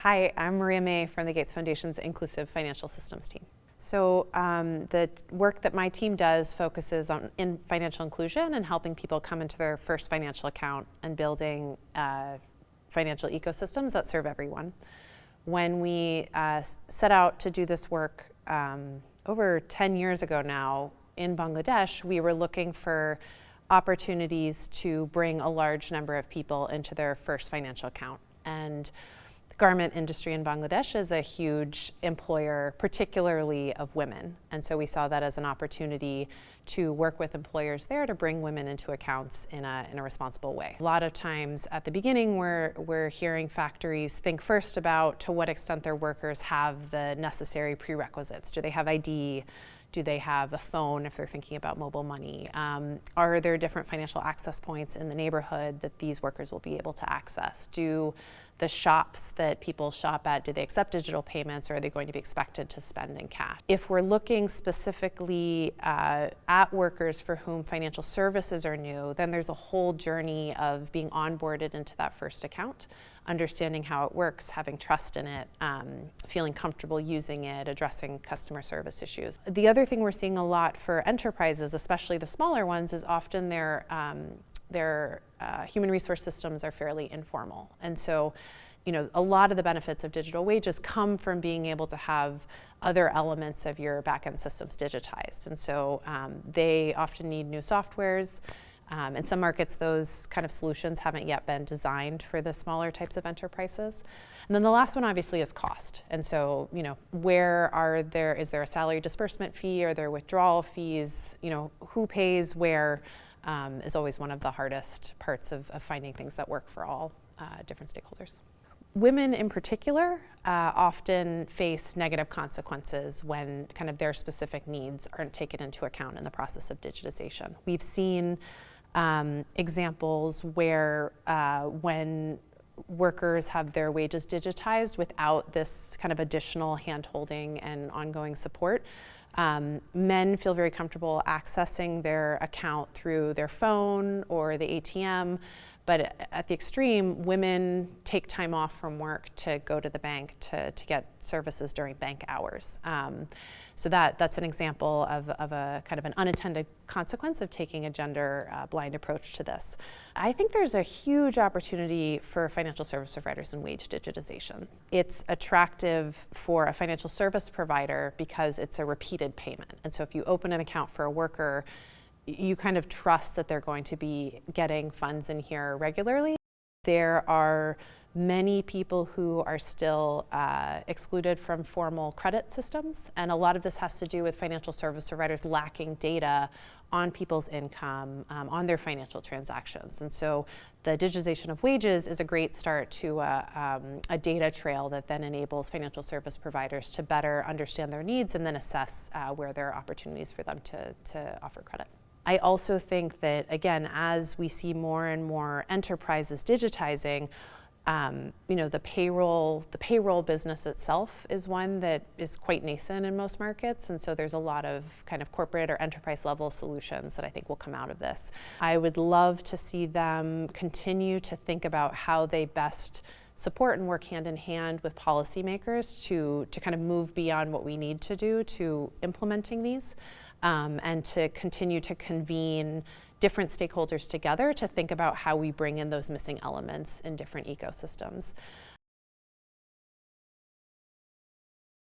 Hi, I'm Maria May from the Gates Foundation's Inclusive Financial Systems team. So the work that my team does focuses on financial inclusion and helping people come into their first financial account and building financial ecosystems that serve everyone. When we set out to do this work over 10 years ago now in Bangladesh, we were looking for opportunities to bring a large number of people into their first financial account. And the garment industry in Bangladesh is a huge employer, particularly of women. And so we saw that as an opportunity to work with employers there to bring women into accounts in a responsible way. A lot of times at the beginning, we're hearing factories think first about to what extent their workers have the necessary prerequisites. Do they have ID? Do they have a phone if they're thinking about mobile money? Are there different financial access points in the neighborhood that these workers will be able to access? Do the shops that people shop at, do they accept digital payments, or are they going to be expected to spend in cash? If we're looking specifically at workers for whom financial services are new, then there's a whole journey of being onboarded into that first account, understanding how it works, having trust in it, feeling comfortable using it, addressing customer service issues. The other thing we're seeing a lot for enterprises, especially the smaller ones, is often their human resource systems are fairly informal. And so, a lot of the benefits of digital wages come from being able to have other elements of your back-end systems digitized. And so they often need new softwares. In some markets, those kind of solutions haven't yet been designed for the smaller types of enterprises. And then the last one, obviously, is cost. And so, is there a salary disbursement fee? Are there withdrawal fees? Who pays where is always one of the hardest parts of finding things that work for all different stakeholders. Women in particular often face negative consequences when kind of their specific needs aren't taken into account in the process of digitization. We've seen examples where when workers have their wages digitized without this kind of additional hand-holding and ongoing support, men feel very comfortable accessing their account through their phone or the ATM. But at the extreme, women take time off from work to go to the bank to get services during bank hours. So that's an example of a kind of an unintended consequence of taking a gender blind approach to this. I think there's a huge opportunity for financial service providers in wage digitization. It's attractive for a financial service provider because it's a repeated payment. And so if you open an account for a worker, you kind of trust that they're going to be getting funds in here regularly. There are many people who are still excluded from formal credit systems, and a lot of this has to do with financial service providers lacking data on people's income, on their financial transactions. And so the digitization of wages is a great start to a data trail that then enables financial service providers to better understand their needs and then assess where there are opportunities for them to offer credit. I also think that, again, as we see more and more enterprises digitizing, the payroll business itself is one that is quite nascent in most markets, and so there's a lot of kind of corporate or enterprise level solutions that I think will come out of this. I would love to see them continue to think about how they best support and work hand in hand with policymakers to kind of move beyond what we need to do to implementing these. And to continue to convene different stakeholders together to think about how we bring in those missing elements in different ecosystems.